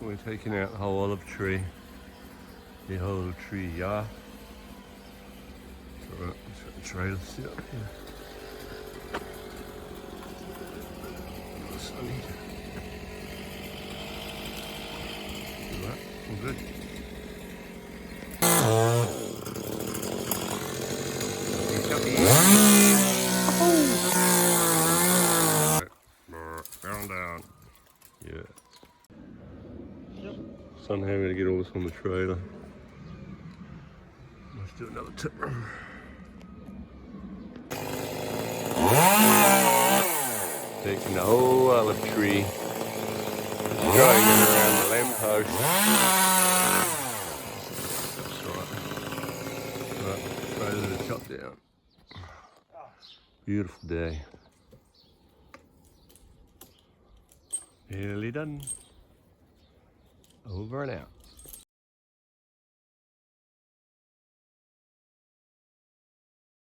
We're taking out the whole olive tree. The whole tree, yeah. Alright, let's get the trailer sit up here. Sunny. Alright, all good. Down, down. Yeah. Somehow I'm gonna get all this on the trailer. Let's do another tip run. Taking the whole olive tree, throwing it around the lamppost. That's right. Right, trailer to chop down. Beautiful day. Nearly done. Over and out.